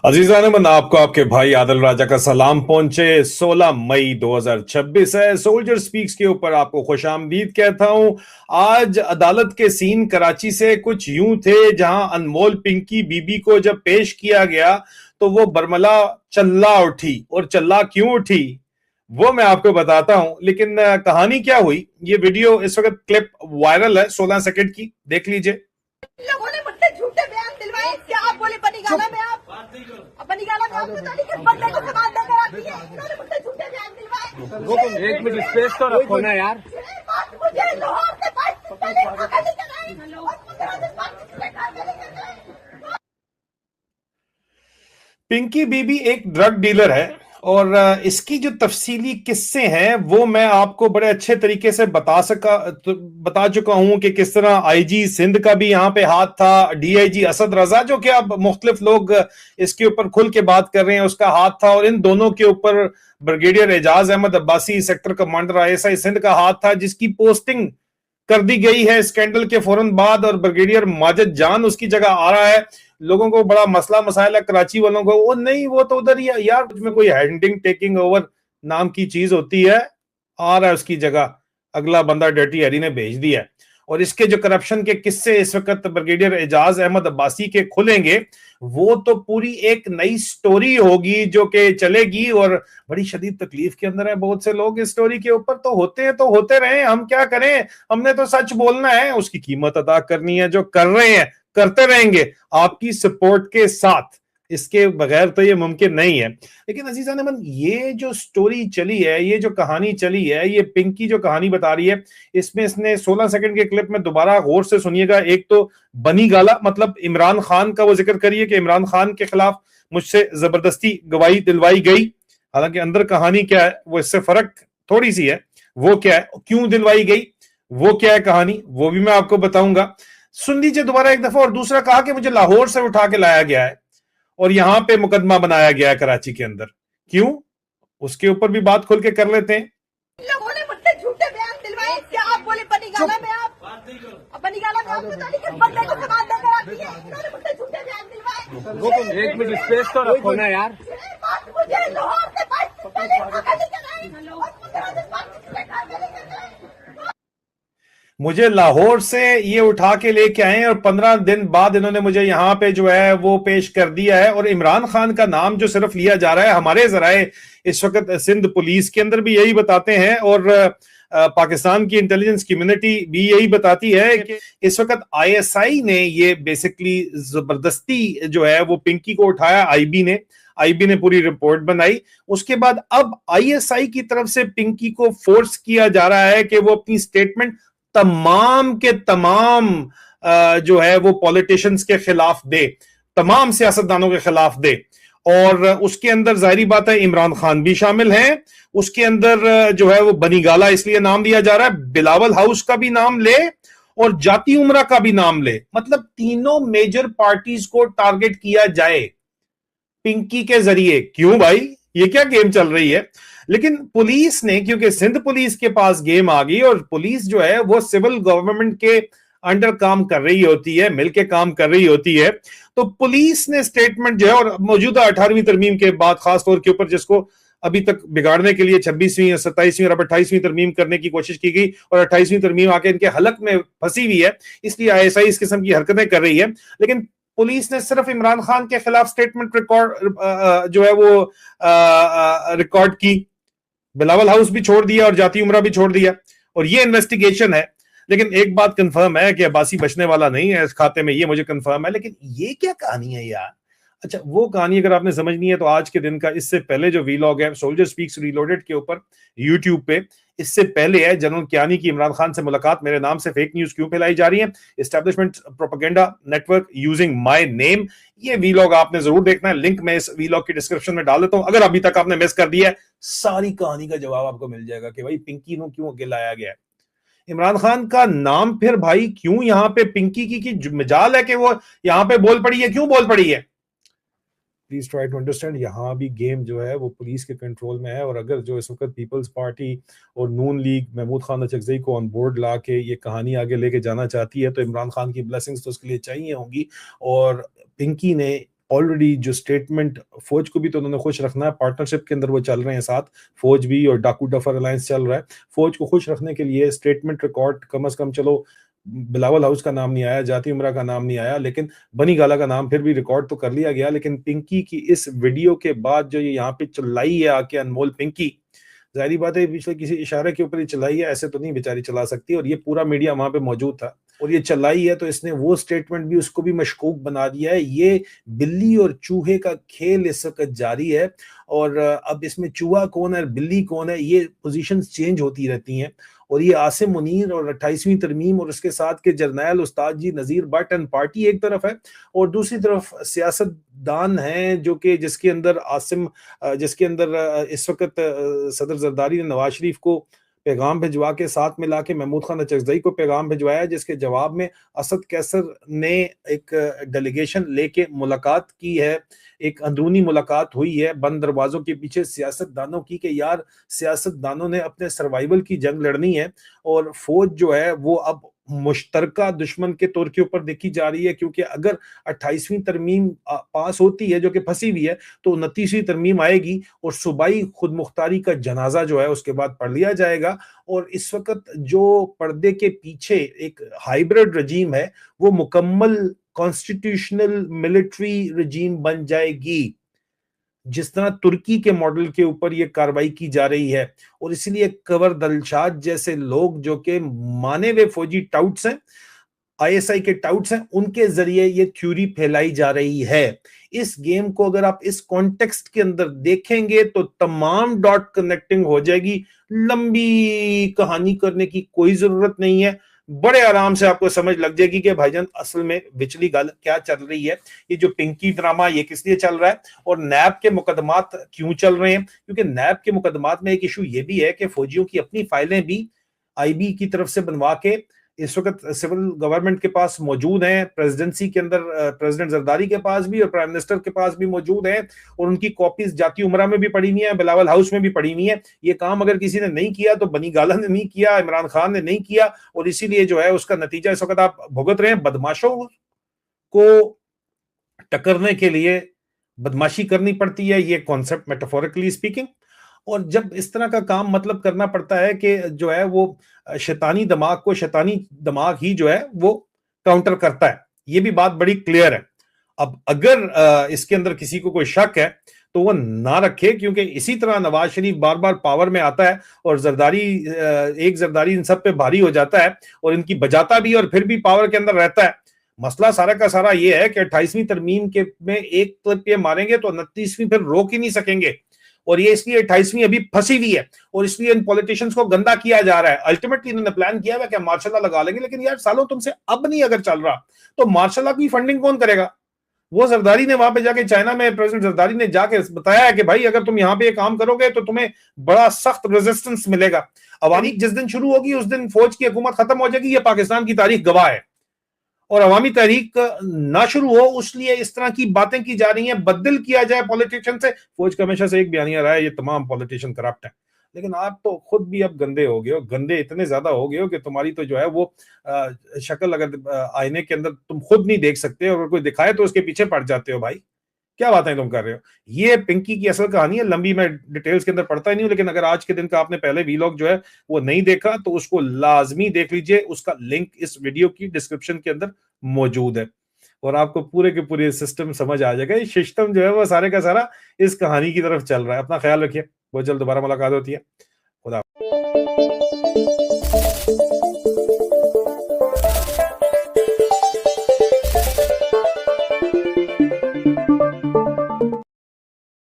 अजीजान मन आपको आपके भाई आदिल राजा का सलाम पहुंचे। 16 मई 2026 है। सोल्जर स्पीक्स के ऊपर आपको खुशामदीद कहता हूं। आज अदालत के सीन कराची से कुछ यूं थे, जहां अनमोल पिंकी बीबी को जब पेश किया गया तो वो बरमला चल्ला उठी। और चल्ला क्यों उठी वो मैं आपको बताता हूं, लेकिन कहानी क्या हुई, ये वीडियो इस वक्त क्लिप वायरल है 16 सेकंड की, देख लीजिए। लोगों ने मुझसे झूठे बयान दिलवाए। क्या आप बोले बनी गाला में आप बनी गाला में आपको तारीख के बंदे को समाज देकर आती है। इन्होंने मुझसे झूठे बयान दिलवाए। एक मिनट स्पेस तो रखो ना यार। बात मुझे लाहौर से 22 दिन पहले पकड़ कर आई और 15 दिन बाद मुझे घर में लेकर गए। पिंकी बीबी एक ड्रग डीलर है और इसकी जो तफसीली किस्से हैं वो मैं आपको बड़े अच्छे तरीके से बता चुका हूं कि किस तरह आईजी सिंध का भी यहां पे हाथ था, डीआईजी असद रजा जो कि अब मुख्तलिफ लोग इसके ऊपर खुल के बात कर रहे हैं उसका हाथ था, और इन दोनों के ऊपर brigadier Ejaz Ahmed Abbasi sector commander ISI Sindh का हाथ था, जिसकी पोस्टिंग कर दी गई है स्कैंडल के फौरन बाद, और ब्रिगेडियर माजिद जान उसकी जगह आ रहा है। लोगों को बड़ा मसला मसाइल है कराची वालों को, वो नहीं वो तो उधर ही है यार, उसमें कोई हैंडिंग टेकिंग ओवर नाम की चीज होती है, आ रहा है उसकी जगह अगला बंदा डर्टी हैरी ने भेज दिया है। और इसके जो करप्शन के किस्से इस वक्त ब्रिगेडियर एजाज अहमद अब्बासी के खुलेंगे, वो तो पूरी एक नई स्टोरी होगी जो कि चलेगी, और बड़ी शदीद तकलीफ के अंदर है बहुत से लोग इस स्टोरी के ऊपर। तो होते हैं तो होते रहे, हम क्या करें, हमने तो सच बोलना है, उसकी कीमत अदा करनी है, जो कर रहे हैं करते रहेंगे आपकी सपोर्ट के साथ, इसके बगैर तो ये मुमकिन नहीं है। लेकिन अजीजा ने मन, ये जो स्टोरी चली है, ये जो कहानी चली है, ये पिंकी जो कहानी बता रही है, इसमें इसने 16 सेकंड के क्लिप में दोबारा गौर से सुनिएगा। एक तो बनी गाला मतलब इमरान खान का वो जिक्र करिए कि इमरान खान के खिलाफ मुझसे जबरदस्ती गवाही दिलवाई गई। हालांकि अंदर कहानी क्या है वो इससे फर्क थोड़ी सी है, वो क्या है, क्यों दिलवाई गई, वो क्या है कहानी, वो भी मैं आपको बताऊंगा। सुन लीजिए दोबारा एक दफा। और दूसरा कहा कि मुझे लाहौर से उठा के लाया गया है और यहां पे मुकदमा बनाया गया है कराची के अंदर, क्यों, उसके ऊपर भी बात खोल के कर लेते हैं। लोगों ने मुझसे झूठे बयान दिलवाए। क्या आप बोले बनी गाला में आप बनी गाला में आपको तारीख के बंदे को समाज देकर आती है। इन्होंने मुझसे झूठे बयान दिलवाए। एक मिनट स्पेस तो रखो ना यार। बात मुझे लाहौर से 22 दिन पहले पकड़ कर आई और 15 दिन बाद मुझे घर में लेकर गए। मुझे लाहौर से ये उठा के लेके आए और 15 दिन बाद इन्होंने मुझे यहां पे जो है वो पेश कर दिया है। और इमरान खान का नाम जो सिर्फ लिया जा रहा है, हमारे जराए इस वक्त सिंध पुलिस के अंदर भी यही बताते हैं, और पाकिस्तान की इंटेलिजेंस कम्युनिटी भी यही बताती है कि इस वक्त आईएसआई ने ये बेसिकली जबरदस्ती जो है वो पिंकी को उठाया। आईबी ने पूरी रिपोर्ट बनाई। उसके बाद अब आईएसआई की तरफ से पिंकी को फोर्स किया जा रहा है कि वो अपनी स्टेटमेंट तमाम के तमाम जो है वो पॉलिटिशियंस के खिलाफ दे, तमाम सियासतदानों के खिलाफ दे। और उसके अंदर जाहिर बात है इमरान खान भी शामिल हैं, उसके अंदर जो है वो बनी गाला इसलिए नाम दिया जा रहा है, बिलावल हाउस का भी नाम ले और जाती उमरा का भी नाम ले, मतलब तीनों मेजर पार्टीज को टारगेट किया जाए पिंकी के जरिए। क्यों भाई, ये क्या गेम चल रही है। लेकिन पुलिस ने, क्योंकि सिंध पुलिस के पास गेम आ गई, और पुलिस जो है वो सिविल गवर्नमेंट के अंडर काम कर रही होती है, मिलके काम कर रही होती है, तो पुलिस ने स्टेटमेंट जो है, और मौजूदा 18वीं तरमीम के बाद खासतौर के ऊपर जिसको अभी तक बिगाड़ने के लिए 26वीं या 27वीं और अब 28वीं तरमीम करने की कोशिश की गई, और 28वीं तरमीम आके इनके हलक में फंसी हुई है, इसलिए आईएसआई इस किस्म की हरकतें कर रही है। लेकिन पुलिस ने सिर्फ इमरान खान के खिलाफ स्टेटमेंट रिकॉर्ड जो है वो रिकॉर्ड की, बिलावल हाउस भी छोड़ दिया और जाती उमरा भी छोड़ दिया, और ये इन्वेस्टिगेशन है। लेकिन एक बात कंफर्म है कि अब्बासी बचने वाला नहीं है इस खाते में, ये मुझे कंफर्म है। लेकिन ये क्या कहानी है यार। अच्छा, वो कहानी अगर आपने समझनी है तो आज के दिन का, इससे पहले जो वीलॉग है सोल्जर स्पीक्स रीलोडेड के ऊपर यूट्यूब पे, इससे पहले है जनरल कियानी की इमरान खान से मुलाकात, मेरे नाम से फेक न्यूज क्यों फैलाई जा रही है, establishment propaganda network using my name, ये वीलॉग आपने जरूर देखना है। लिंक मैं इस वीलॉग की डिस्क्रिप्शन में डाल देता हूं, अगर अभी तक आपने मिस कर दिया है सारी कहानी का जवाब आपको मिल जाएगा कि भाई पिंकी को क्यों अकेला लाया गया है, इमरान खान का नाम फिर भाई क्यों यहां पे पिंकी की मजाल है कि वो यहां पे बोल पड़ी है, क्यों बोल पड़ी है। प्लीज ट्राई टू अंडरस्टैंड, यहाँ भी गेम जो है वो पुलिस के कंट्रोल में है। और अगर जो इस वक्त पीपल्स पार्टी और नून लीग महमूद खान अचकजई को ऑन बोर्ड ला के ये कहानी आगे लेके जाना चाहती है, तो इमरान खान की ब्लेसिंग्स तो उसके लिए चाहिए होंगी। और पिंकी ने ऑलरेडी जो स्टेटमेंट, फौज को भी तो उन्होंने खुश रखना है, पार्टनरशिप के अंदर वो चल रहे हैं साथ, फौज भी और डाकू डफर अलायंस चल रहा है। फौज को खुश रखने के लिए स्टेटमेंट रिकॉर्ड कम से कम, चलो बिलावल हाउस का नाम नहीं आया, जाती उमरा का नाम नहीं आया, लेकिन बनी गाला का नाम फिर भी रिकॉर्ड तो कर लिया गया। लेकिन पिंकी की इस वीडियो के बाद जो ये यहाँ पे चिल्लाई है आके अनमोल पिंकी, जाहिर बात है पिछले किसी इशारे के ऊपर ही चलाई है, ऐसे तो नहीं बेचारी चला सकती। और ये पूरा मीडिया वहां पे मौजूद था और ये चलाई है, तो इसने वो स्टेटमेंट भी उसको भी मशकूक बना दिया है। ये बिल्ली और चूहे का खेल इस वक्त जारी है और अब इसमें चूहा कौन है बिल्ली कौन है, ये पोजीशंस चेंज होती रहती हैं। और ये आसिम मुनीर और 28वीं तरमीम और उसके साथ के जर्नैल उस्ताद जी नजीर भट्ट एंड पार्टी एक तरफ है, और दूसरी तरफ सियासतदान हैं जो कि जिसके अंदर इस वक्त सदर जरदारी ने नवाज शरीफ को पैगाम भिजवा के साथ में लाके महमूद खान अचकजई को पैगाम भिजवाया, जिसके जवाब में असद कैसर ने एक डेलीगेशन लेके मुलाकात की है। एक अंदरूनी मुलाकात हुई है बंद दरवाजों के पीछे सियासतदानों की, कि यार सियासतदानों ने अपने सर्वाइवल की जंग लड़नी है और फौज जो है वो अब मुश्तरका दुश्मन के तौर के ऊपर देखी जा रही है। क्योंकि अगर 28वीं तरमीम पास होती है जो कि फंसी हुई है, तो 29वीं तरमीम आएगी और सूबाई खुद मुख्तारी का जनाजा जो है उसके बाद पढ़ लिया जाएगा। और इस वक्त जो पर्दे के पीछे एक हाइब्रिड रजीम है, वो मुकम्मल कॉन्स्टिट्यूशनल मिलिट्री रजीम बन जाएगी, जिस तरह तुर्की के मॉडल के ऊपर ये कार्रवाई की जा रही है। और इसलिए कवर दलशाद जैसे लोग जो कि माने हुए फौजी टाउट्स हैं, आईएसआई के टाउट्स हैं, उनके जरिए ये थ्योरी फैलाई जा रही है। इस गेम को अगर आप इस कॉन्टेक्स्ट के अंदर देखेंगे तो तमाम डॉट कनेक्टिंग हो जाएगी। लंबी कहानी करने की कोई जरूरत नहीं है, बड़े आराम से आपको समझ लग जाएगी कि भाईजान असल में विचली गल क्या चल रही है। ये जो पिंकी ड्रामा ये किस लिए चल रहा है और नैब के मुकदमात क्यों चल रहे हैं, क्योंकि नैब के मुकदमात में एक इशू ये भी है कि फौजियों की अपनी फाइलें भी आईबी की तरफ से बनवा के इस वक्त सिविल गवर्नमेंट के पास मौजूद हैं, प्रेसिडेंसी के अंदर प्रेसिडेंट जरदारी के पास भी और प्राइम मिनिस्टर के पास भी मौजूद है, और उनकी कॉपीज जाती उमरा में भी पड़ी हुई है, बिलावल हाउस में भी पड़ी हुई है। ये काम अगर किसी ने नहीं किया तो बनी गाला ने नहीं किया, इमरान खान ने नहीं किया, और इसीलिए जो है उसका नतीजा इस वक्त आप भुगत रहे हैं। बदमाशों को टकरने के लिए बदमाशी करनी पड़ती है, ये कॉन्सेप्ट मेटाफोरिकली स्पीकिंग। और जब इस तरह का काम मतलब करना पड़ता है कि जो है वो शैतानी दिमाग को शैतानी दिमाग ही जो है वो काउंटर करता है, ये भी बात बड़ी क्लियर है। अब अगर इसके अंदर किसी को कोई शक है तो वो ना रखे, क्योंकि इसी तरह नवाज शरीफ बार बार पावर में आता है और एक जरदारी इन सब पे भारी हो जाता है और इनकी बजाता भी और फिर भी पावर के अंदर रहता है। मसला सारा का सारा ये है कि 28वीं तरमीम के में एक क्लिप ये मारेंगे तो 29वीं फिर रोक ही नहीं सकेंगे, और ये इसलिए 28वीं अभी फंसी हुई है और इसलिए इन पॉलिटिशियंस को गंदा किया जा रहा है। अल्टीमेटली इन्होंने प्लान किया हुआ कि मार्शल लॉ लगा लेंगे, लेकिन यार सालों तुमसे अब नहीं अगर चल रहा तो मार्शल लॉ की फंडिंग कौन करेगा? वो जरदारी ने वहां पे जाके चाइना में प्रेसिडेंट जरदारी ने जाके बताया है कि भाई अगर तुम यहाँ पे ये काम करोगे तो तुम्हें बड़ा सख्त रेजिस्टेंस मिलेगा। अवामी जिस दिन शुरू होगी उस दिन फौज की हुकूमत खत्म हो जाएगी, ये पाकिस्तान की तारीख गवाह है। और अवामी तहरीक ना शुरू हो उसलिए इस तरह की बातें की जा रही हैं, बदल किया जाए पॉलिटिशियन से। फौज का हमेशा से एक बयानिया रहा है ये तमाम पॉलिटिशियन करप्ट हैं, लेकिन आप तो खुद भी अब गंदे हो गए हो, गंदे इतने ज्यादा हो गए हो कि तुम्हारी तो जो है वो शक्ल अगर आईने के अंदर तुम खुद नहीं देख सकते और कोई दिखाए तो उसके पीछे पड़ जाते हो। भाई क्या बातें तुम कर रहे हो? ये पिंकी की असल कहानी है, लंबी मैं डिटेल्स के अंदर पढ़ता ही नहीं हूं, लेकिन अगर आज के दिन का आपने पहले वीलॉग जो है वो नहीं देखा तो उसको लाजमी देख लीजिए, उसका लिंक इस वीडियो की डिस्क्रिप्शन के अंदर मौजूद है और आपको पूरे के पूरे सिस्टम समझ आ जाएगा। ये सिस्टम जो है वो सारे का सारा इस कहानी की तरफ चल रहा है। अपना ख्याल रखिए, बहुत जल्द दोबारा मुलाकात होती है। खुदा।